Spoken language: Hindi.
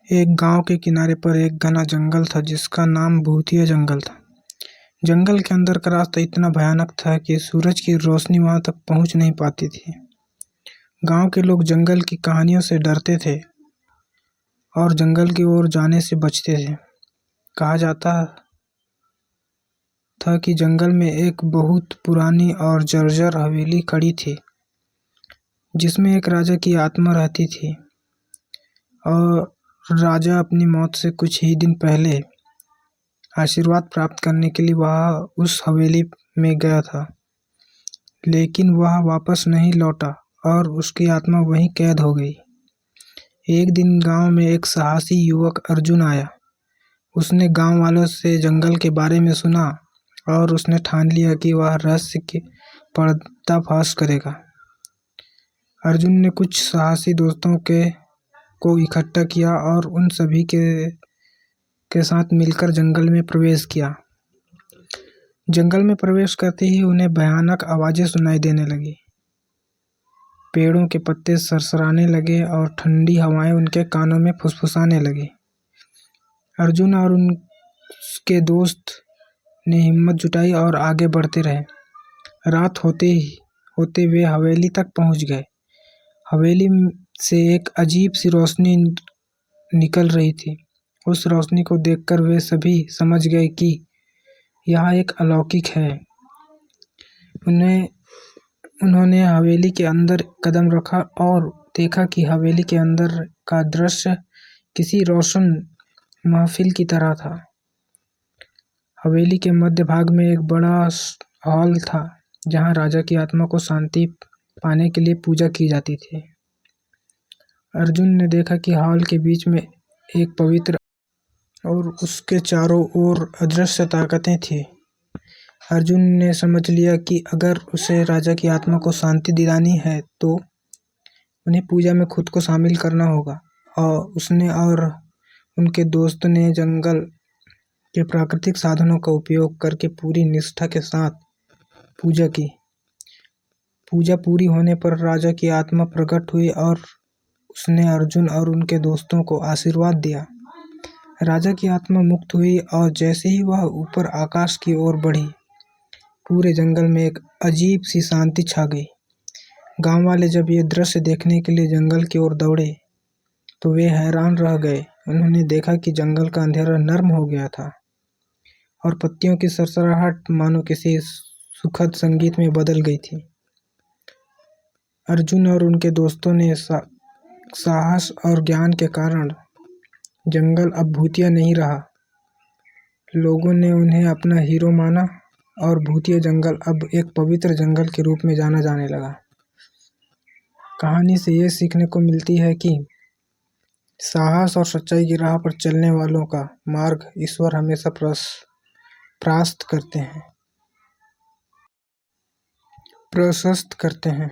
एक गांव के किनारे पर एक घना जंगल था जिसका नाम भूतिया जंगल था। जंगल के अंदर का रास्ता इतना भयानक था कि सूरज की रोशनी वहां तक पहुंच नहीं पाती थी। गांव के लोग जंगल की कहानियों से डरते थे और जंगल की ओर जाने से बचते थे। कहा जाता था कि जंगल में एक बहुत पुरानी और जर्जर हवेली खड़ी थी, जिसमें एक राजा की आत्मा रहती थी। और राजा अपनी मौत से कुछ ही दिन पहले आशीर्वाद प्राप्त करने के लिए वह उस हवेली में गया था, लेकिन वह वापस नहीं लौटा और उसकी आत्मा वहीं कैद हो गई। एक दिन गांव में एक साहसी युवक अर्जुन आया। उसने गांव वालों से जंगल के बारे में सुना और उसने ठान लिया कि वह रहस्य के पर्दाफाश करेगा। अर्जुन ने कुछ साहसी दोस्तों को इकट्ठा किया और उन सभी के साथ मिलकर जंगल में प्रवेश किया। जंगल में प्रवेश करते ही उन्हें भयानक आवाजें सुनाई देने लगी। पेड़ों के पत्ते सरसराने लगे और ठंडी हवाएं उनके कानों में फुसफुसाने लगी। अर्जुन और उनके दोस्त ने हिम्मत जुटाई और आगे बढ़ते रहे। रात होते वे हवेली तक पहुंच गए। हवेली से एक अजीब सी रोशनी निकल रही थी। उस रोशनी को देखकर वे सभी समझ गए कि यह एक अलौकिक है। उन्होंने हवेली के अंदर कदम रखा और देखा कि हवेली के अंदर का दृश्य किसी रोशन महफिल की तरह था। हवेली के मध्य भाग में एक बड़ा हॉल था, जहां राजा की आत्मा को शांति पाने के लिए पूजा की जाती थी। अर्जुन ने देखा कि हॉल के बीच में एक पवित्र और उसके चारों ओर अदृश्य ताकतें थी। अर्जुन ने समझ लिया कि अगर उसे राजा की आत्मा को शांति दिलानी है तो उन्हें पूजा में खुद को शामिल करना होगा। और उसने और उनके दोस्त ने जंगल के प्राकृतिक साधनों का उपयोग करके पूरी निष्ठा के साथ पूजा की। पूजा पूरी होने पर राजा की आत्मा प्रकट हुई और उसने अर्जुन और उनके दोस्तों को आशीर्वाद दिया। राजा की आत्मा मुक्त हुई और जैसे ही वह ऊपर आकाश की ओर बढ़ी, पूरे जंगल में एक अजीब सी शांति छा गई। गांव वाले जब ये दृश्य देखने के लिए जंगल की ओर दौड़े तो वे हैरान रह गए। उन्होंने देखा कि जंगल का अंधेरा नर्म हो गया था और पत्तियों की सरसराहट मानो किसी सुखद संगीत में बदल गई थी। अर्जुन और उनके दोस्तों ने साहस और ज्ञान के कारण जंगल अब भूतिया नहीं रहा। लोगों ने उन्हें अपना हीरो माना और भूतिया जंगल अब एक पवित्र जंगल के रूप में जाना जाने लगा। कहानी से ये सीखने को मिलती है कि साहस और सच्चाई की राह पर चलने वालों का मार्ग ईश्वर हमेशा प्रशस्त करते हैं।